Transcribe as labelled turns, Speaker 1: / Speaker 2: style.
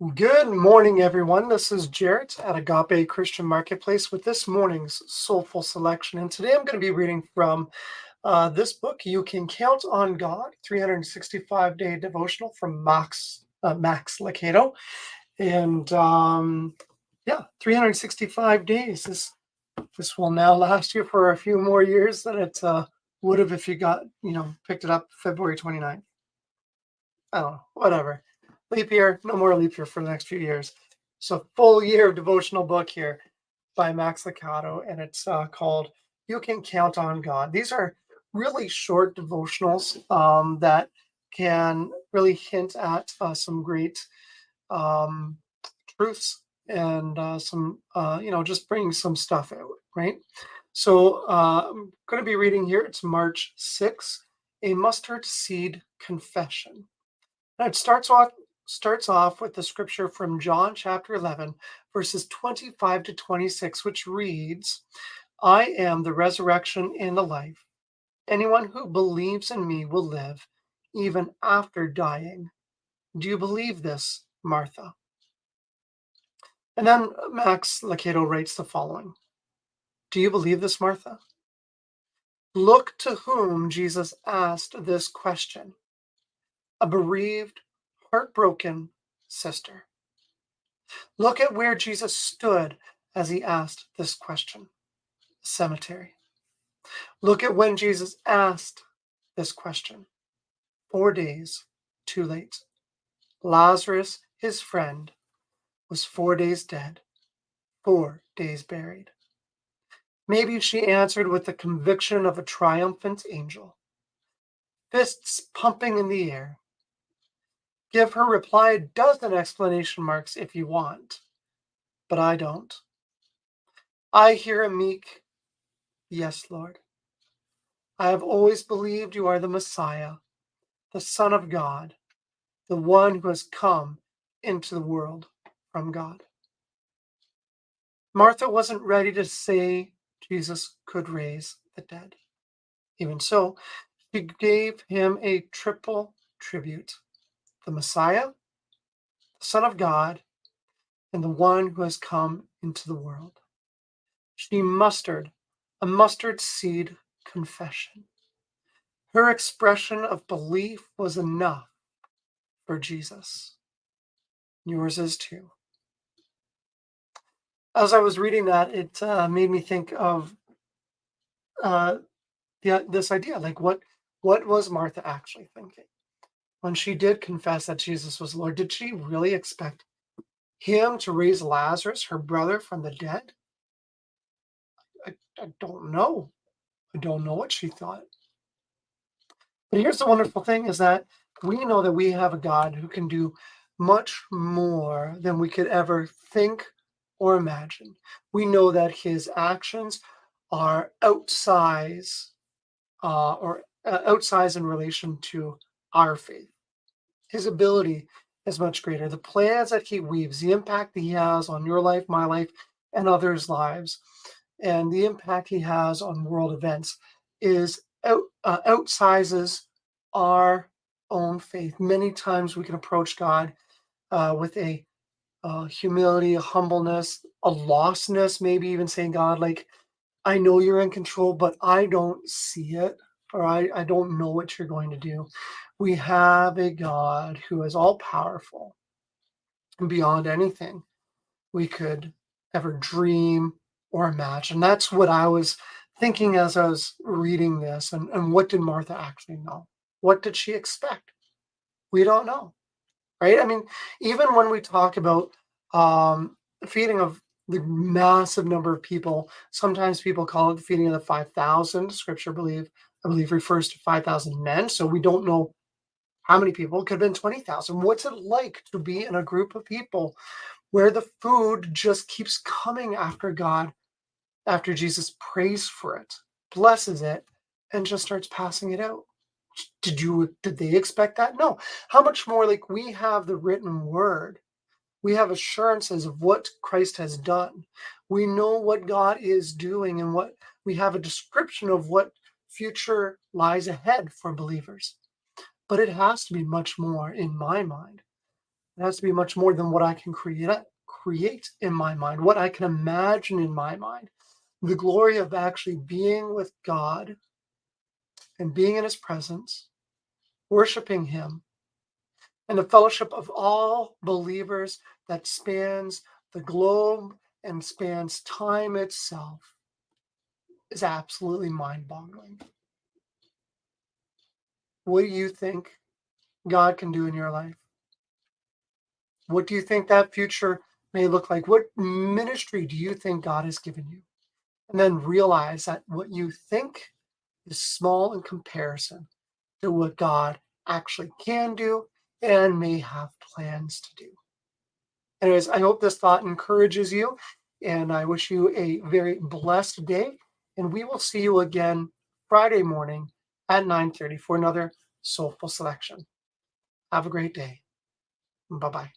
Speaker 1: Good morning, everyone. This is Jarrett at Agape Christian Marketplace with this morning's Soulful Selection. And today I'm going to be reading from this book, You Can Count on God, 365-Day Devotional from Max Lucado. And 365 days. This will now last you for a few more years than it would have if you picked it up February 29th. I don't know, whatever. Leap year, no more leap year for the next few years. So full year of devotional book here by Max Lucado, and it's called You Can Count on God. These are really short devotionals that can really hint at some great um, truths and just bring some stuff out, right? So I'm going to be reading here. It's March 6th, A Mustard Seed Confession. And it starts off with the scripture from John chapter 11, verses 25 to 26, which reads, I am the resurrection and the life. Anyone who believes in me will live even after dying. Do you believe this, Martha? And then Max Lucado writes the following. Do you believe this, Martha? Look to whom Jesus asked this question. A bereaved, heartbroken sister. Look at where Jesus stood as he asked this question. The cemetery. Look at when Jesus asked this question. 4 days too late. Lazarus, his friend, was 4 days dead, 4 days buried. Maybe she answered with the conviction of a triumphant angel, fists pumping in the air. Give her reply a dozen exclamation marks if you want, but I don't. I hear a meek, yes, Lord. I have always believed you are the Messiah, the Son of God, the one who has come into the world from God. Martha wasn't ready to say Jesus could raise the dead. Even so, she gave him a triple tribute: the Messiah, the Son of God, and the one who has come into the world. She mustered a mustard seed confession. Her expression of belief was enough for Jesus. Yours is too. As I was reading that, it made me think of this idea. Like, what was Martha actually thinking when she did confess that Jesus was Lord? Did she really expect him to raise Lazarus, her brother, from the dead? I don't know. I don't know what she thought. But here's the wonderful thing is that we know that we have a God who can do much more than we could ever think or imagine. We know that his actions are outsized in relation to our faith. His ability is much greater. The plans that he weaves, the impact that he has on your life, my life, and others' lives, and the impact he has on world events outsizes our own faith. Many times we can approach God with a humility, a humbleness, a lostness, maybe even saying, God, like, I know you're in control, but I don't see it, or I don't know what you're going to do. We have a God who is all powerful and beyond anything we could ever dream or imagine. That's what I was thinking as I was reading this. And what did Martha actually know? What did she expect? We don't know, right? I mean, even when we talk about feeding of the massive number of people, sometimes people call it the feeding of the 5,000. Scripture, I believe refers to 5,000 men. So we don't know how many people. It could have been 20,000. What's it like to be in a group of people where the food just keeps coming after God, after Jesus prays for it, blesses it, and just starts passing it out? Did they expect that? No. How much more, like, we have the written word. We have assurances of what Christ has done. We know what God is doing, and what we have a description of what future lies ahead for believers. But it has to be much more in my mind It has to be much more than what I can create in my mind, what I can imagine in my mind. The glory of actually being with God and being in his presence, worshiping him, and the fellowship of all believers that spans the globe and spans time itself is absolutely mind-boggling. What do you think God can do in your life? What do you think that future may look like? What ministry do you think God has given you? And then realize that what you think is small in comparison to what God actually can do and may have plans to do. Anyways, I hope this thought encourages you, and I wish you a very blessed day. And we will see you again Friday morning at 9:30 for another Soulful Selection. Have a great day. Bye-bye.